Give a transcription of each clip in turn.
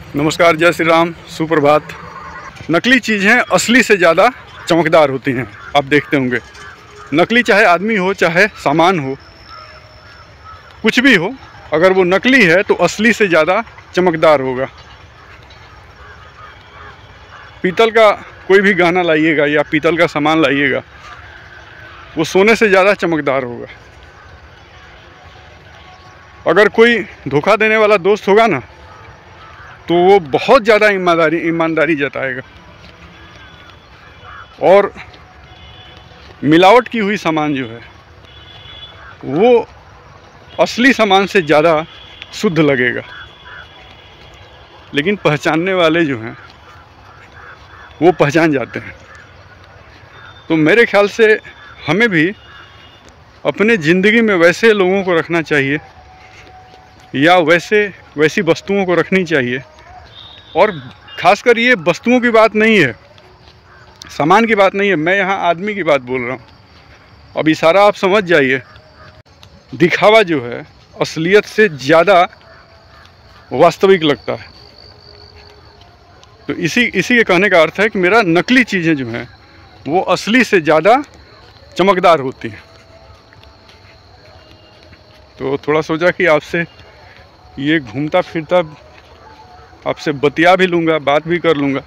नमस्कार, जय श्री राम, सुप्रभात। नकली चीज़ें असली से ज़्यादा चमकदार होती हैं। आप देखते होंगे नकली चाहे आदमी हो चाहे सामान हो, कुछ भी हो, अगर वो नकली है तो असली से ज़्यादा चमकदार होगा। पीतल का कोई भी गहना लाइएगा या पीतल का सामान लाइएगा, वो सोने से ज़्यादा चमकदार होगा। अगर कोई धोखा देने वाला दोस्त होगा ना, तो वो बहुत ज़्यादा ईमानदारी जताएगा। और मिलावट की हुई सामान जो है वो असली सामान से ज़्यादा शुद्ध लगेगा। लेकिन पहचानने वाले जो हैं वो पहचान जाते हैं। तो मेरे ख्याल से हमें भी अपने ज़िंदगी में वैसे लोगों को रखना चाहिए या वैसी वस्तुओं को रखनी चाहिए। और ख़ासकर ये वस्तुओं की बात नहीं है, सामान की बात नहीं है, मैं यहाँ आदमी की बात बोल रहा हूँ। अब इशारा आप समझ जाइए। दिखावा जो है असलियत से ज़्यादा वास्तविक लगता है। तो इसी के कहने का अर्थ है कि मेरा नकली चीज़ें जो हैं वो असली से ज़्यादा चमकदार होती हैं। तो थोड़ा सोचा कि आपसे ये घूमता फिरता आपसे बतिया भी लूँगा, बात भी कर लूँगा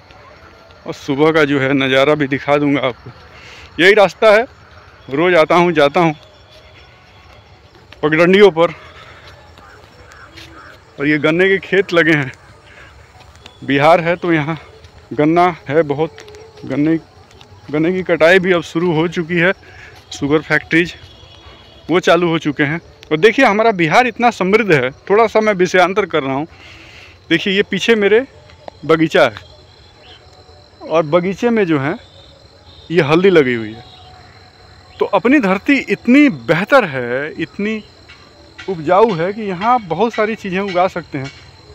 और सुबह का जो है नज़ारा भी दिखा दूँगा आपको। यही रास्ता है, रोज़ आता हूँ जाता हूँ पगडंडियों पर। और ये गन्ने के खेत लगे हैं। बिहार है तो यहाँ गन्ना है बहुत। गन्ने की कटाई भी अब शुरू हो चुकी है। शुगर फैक्ट्रीज वो चालू हो चुके हैं। और देखिए हमारा बिहार इतना समृद्ध है। थोड़ा सा मैं विषयांतर कर रहा हूँ। देखिए ये पीछे मेरे बगीचा है और बगीचे में जो है ये हल्दी लगी हुई है। तो अपनी धरती इतनी बेहतर है, इतनी उपजाऊ है कि यहाँ बहुत सारी चीज़ें उगा सकते हैं।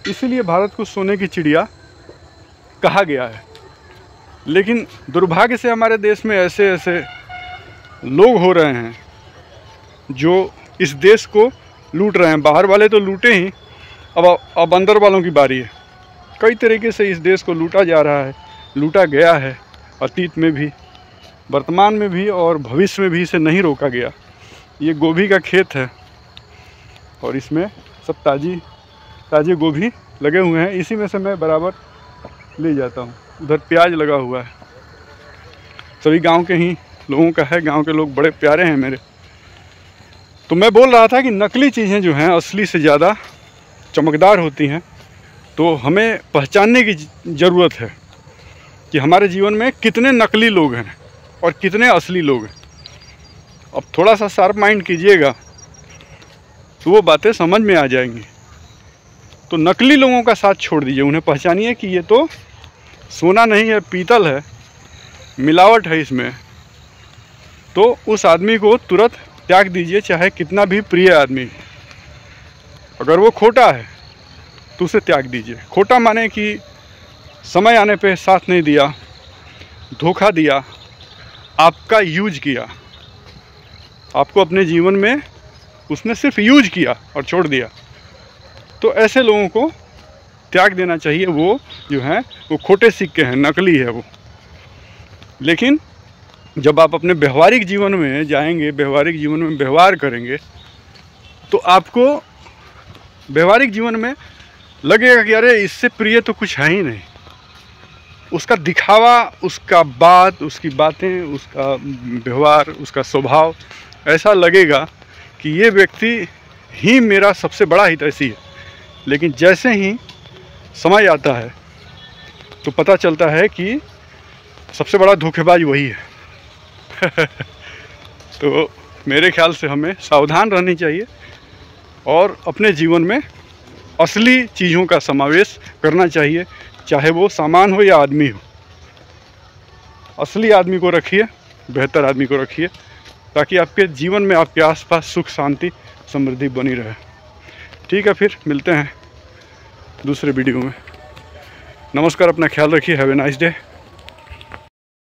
इसीलिए भारत को सोने की चिड़िया कहा गया है। लेकिन दुर्भाग्य से हमारे देश में ऐसे लोग हो रहे हैं जो इस देश को लूट रहे हैं। बाहर वाले तो लूटे ही, अब अंदर वालों की बारी है। कई तरीके से इस देश को लूटा जा रहा है, लूटा गया है। अतीत में भी, वर्तमान में भी और भविष्य में भी इसे नहीं रोका गया। ये गोभी का खेत है और इसमें सब ताज़े गोभी लगे हुए हैं। इसी में से मैं बराबर ले जाता हूँ। उधर प्याज लगा हुआ है। सभी गांव के ही लोगों का है। गांव के लोग बड़े प्यारे हैं मेरे। तो मैं बोल रहा था कि नकली चीज़ें जो हैं असली से ज़्यादा चमकदार होती हैं। तो हमें पहचानने की ज़रूरत है कि हमारे जीवन में कितने नकली लोग हैं और कितने असली लोग हैं। अब थोड़ा सा शार्प माइंड कीजिएगा तो वो बातें समझ में आ जाएंगी। तो नकली लोगों का साथ छोड़ दीजिए, उन्हें पहचानिए कि ये तो सोना नहीं है, पीतल है, मिलावट है इसमें। तो उस आदमी को तुरंत त्याग दीजिए, चाहे कितना भी प्रिय आदमी हो। अगर वो खोटा है तो उसे त्याग दीजिए। खोटा माने कि समय आने पे साथ नहीं दिया, धोखा दिया, आपका यूज किया, आपको अपने जीवन में उसने सिर्फ यूज किया और छोड़ दिया। तो ऐसे लोगों को त्याग देना चाहिए। वो जो हैं वो खोटे सिक्के हैं, नकली है वो। लेकिन जब आप अपने व्यवहारिक जीवन में जाएंगे, व्यवहारिक जीवन में व्यवहार करेंगे, तो आपको व्यवहारिक जीवन में लगेगा कि अरे इससे प्रिय तो कुछ है ही नहीं। उसका दिखावा, उसका बात, उसकी बातें, उसका व्यवहार, उसका स्वभाव ऐसा लगेगा कि ये व्यक्ति ही मेरा सबसे बड़ा हितैषी है। लेकिन जैसे ही समय आता है तो पता चलता है कि सबसे बड़ा धोखेबाज वही है। तो मेरे ख्याल से हमें सावधान रहनी चाहिए और अपने जीवन में असली चीज़ों का समावेश करना चाहिए, चाहे वो सामान हो या आदमी हो। असली आदमी को रखिए, बेहतर आदमी को रखिए, ताकि आपके जीवन में, आपके आसपास सुख शांति समृद्धि बनी रहे। ठीक है, फिर मिलते हैं दूसरे वीडियो में। नमस्कार, अपना ख्याल रखिए। Have a nice day.